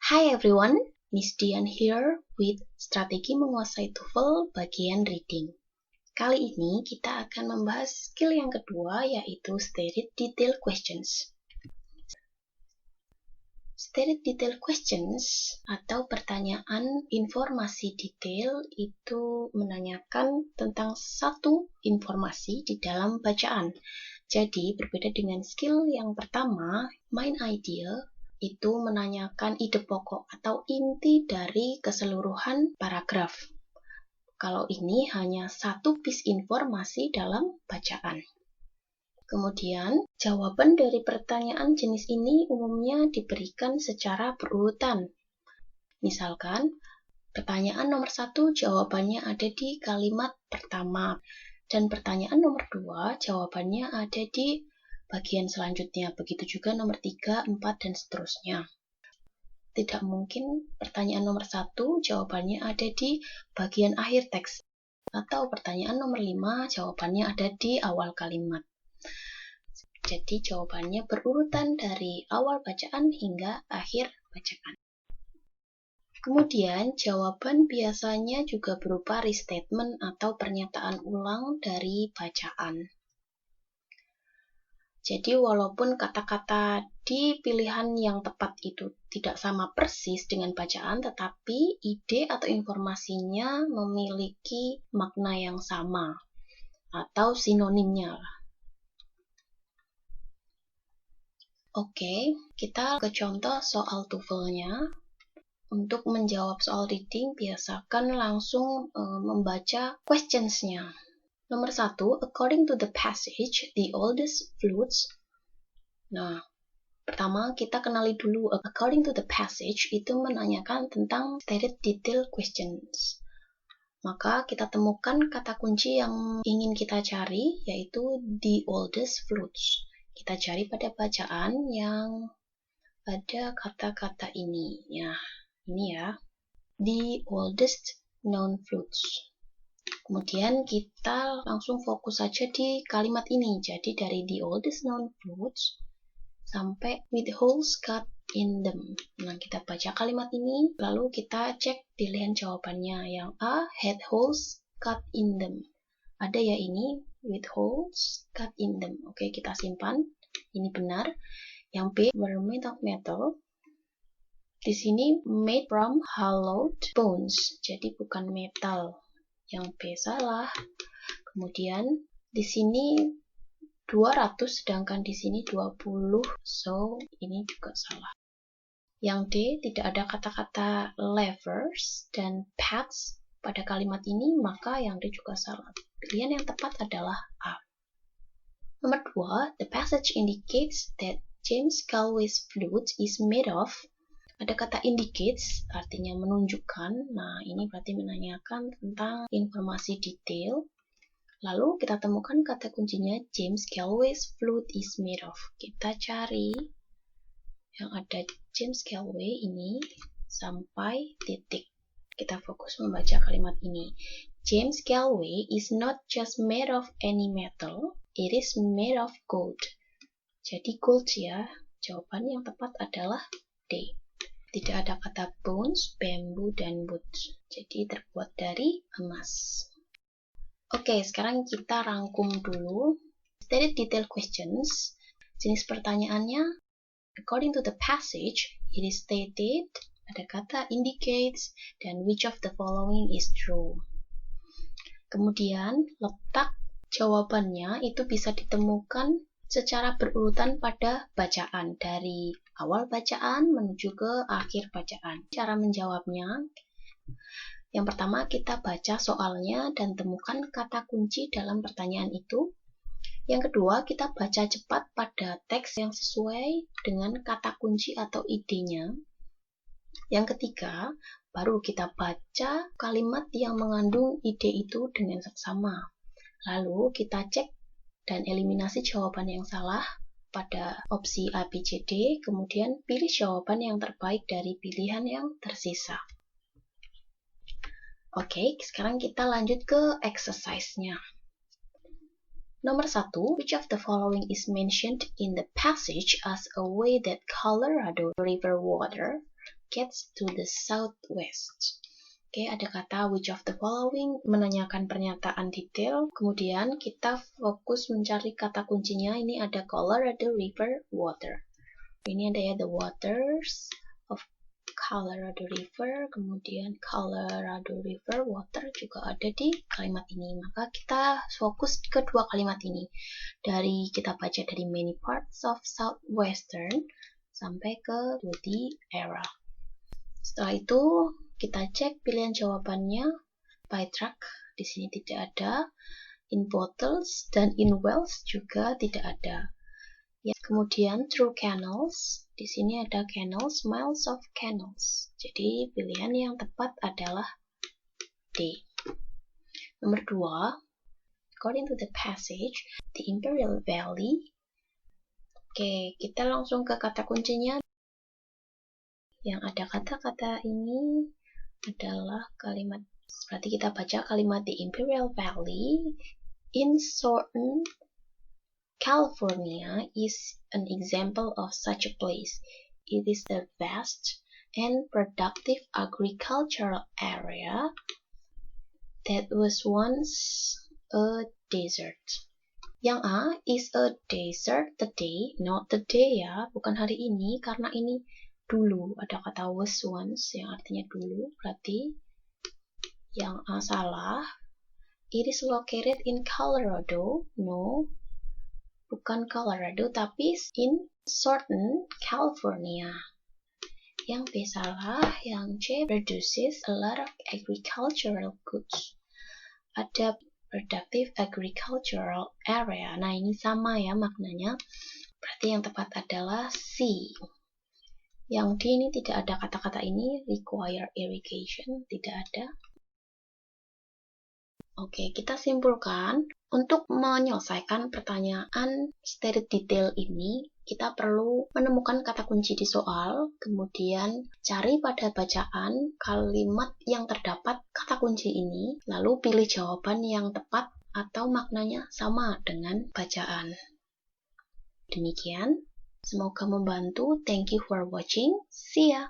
Hi everyone, Miss Dian here with Strategi Menguasai TOEFL bagian reading. Kali ini kita akan membahas skill yang kedua yaitu Stated Detail Questions. Stated Detail Questions atau pertanyaan informasi detail itu menanyakan tentang satu informasi di dalam bacaan. Jadi berbeda dengan skill yang pertama, Main Idea, itu menanyakan ide pokok atau inti dari keseluruhan paragraf. Kalau ini hanya satu piece informasi dalam bacaan. Kemudian, jawaban dari pertanyaan jenis ini umumnya diberikan secara berurutan. Misalkan, pertanyaan nomor 1 jawabannya ada di kalimat pertama, dan pertanyaan nomor 2 jawabannya ada di bagian selanjutnya. Begitu juga nomor 3, 4, dan seterusnya. Tidak mungkin pertanyaan nomor 1 jawabannya ada di bagian akhir teks. Atau pertanyaan nomor 5 jawabannya ada di awal kalimat. Jadi jawabannya berurutan dari awal bacaan hingga akhir bacaan. Kemudian jawaban biasanya juga berupa restatement atau pernyataan ulang dari bacaan. Jadi walaupun kata-kata di pilihan yang tepat itu tidak sama persis dengan bacaan, tetapi ide atau informasinya memiliki makna yang sama atau sinonimnya. Oke, kita ke contoh soal TOEFL-nya. Untuk menjawab soal reading, biasakan langsung membaca questions-nya. Nomor 1, according to the passage, the oldest flutes. Nah, pertama kita kenali dulu, according to the passage itu menanyakan tentang stated detail questions. Maka kita temukan kata kunci yang ingin kita cari, yaitu the oldest flutes. Kita cari pada bacaan yang ada kata-kata ini. Ya, ini ya, the oldest known flutes. Kemudian kita langsung fokus saja di kalimat ini. Jadi dari the oldest known flutes sampai with holes cut in them. Nah, kita baca kalimat ini, lalu kita cek pilihan jawabannya. Yang A, had holes cut in them. Ada ya ini, with holes cut in them. Oke, kita simpan. Ini benar. Yang B, were made of metal. Di sini made from hollowed bones. Jadi bukan metal. Yang B salah. Kemudian di sini 200 sedangkan di sini 20. So ini juga salah. Yang D tidak ada kata-kata levers dan pads pada kalimat ini, maka yang D juga salah. Pilihan yang tepat adalah A. Nomor 2, the passage indicates that James Galway's flute is made of. Ada kata indicates, artinya menunjukkan. Nah, ini berarti menanyakan tentang informasi detail. Lalu kita temukan kata kuncinya James Galway's flute is made of. Kita cari yang ada James Galway ini sampai titik. Kita fokus membaca kalimat ini. James Galway is not just made of any metal, it is made of gold. Jadi gold ya. Jawaban yang tepat adalah D. Tidak ada kata bones, bamboo, dan wood. Jadi terbuat dari emas. Oke, sekarang kita rangkum dulu. Stated detail questions. Jenis pertanyaannya, according to the passage, it is stated, ada kata indicates, dan which of the following is true. Kemudian, letak jawabannya itu bisa ditemukan secara berurutan pada bacaan, dari awal bacaan menuju ke akhir bacaan. Cara menjawabnya, yang pertama kita baca soalnya dan temukan kata kunci dalam pertanyaan itu. Yang kedua, kita baca cepat pada teks yang sesuai dengan kata kunci atau idenya. Yang ketiga, baru kita baca kalimat yang mengandung ide itu dengan seksama. Lalu kita cek dan eliminasi jawaban yang salah pada opsi A, B, C, D, kemudian pilih jawaban yang terbaik dari pilihan yang tersisa. Oke, sekarang kita lanjut ke exercise-nya. Nomor 1, which of the following is mentioned in the passage as a way that Colorado River water gets to the southwest. Oke, ada kata which of the following, menanyakan pernyataan detail. Kemudian kita fokus mencari kata kuncinya. Ini ada Colorado River water. Ini ada ya, the waters of Colorado River. Kemudian Colorado River water juga ada di kalimat ini. Maka kita fokus ke dua kalimat ini. Kita baca dari many parts of southwestern sampai ke the era. Setelah itu kita cek pilihan jawabannya. By truck di sini tidak ada, in bottles dan in wells juga tidak ada. Ya, kemudian through canals, di sini ada canals, miles of canals. Jadi pilihan yang tepat adalah D. Nomor 2, according to the passage, the Imperial Valley. Oke, kita langsung ke kata kuncinya. Yang ada kata-kata ini adalah kalimat, berarti kita baca kalimat the Imperial Valley in Southern California is an example of such a place. It is a vast and productive agricultural area that was once a desert. Yang A is a desert, the day, not the day ya, bukan hari ini, karena ini dulu, ada kata was once yang artinya dulu, berarti yang A salah. It is located in Colorado, no, bukan Colorado, tapi in Southern California. Yang B salah, yang C produces a lot of agricultural goods. Ada productive agricultural area. Nah, ini sama ya maknanya. Berarti yang tepat adalah C. Yang D ini tidak ada kata-kata ini, require irrigation, tidak ada. Oke, kita simpulkan. Untuk menyelesaikan pertanyaan stated detail ini, kita perlu menemukan kata kunci di soal, kemudian cari pada bacaan kalimat yang terdapat kata kunci ini, lalu pilih jawaban yang tepat atau maknanya sama dengan bacaan. Demikian. Semoga membantu. Thank you for watching. See ya!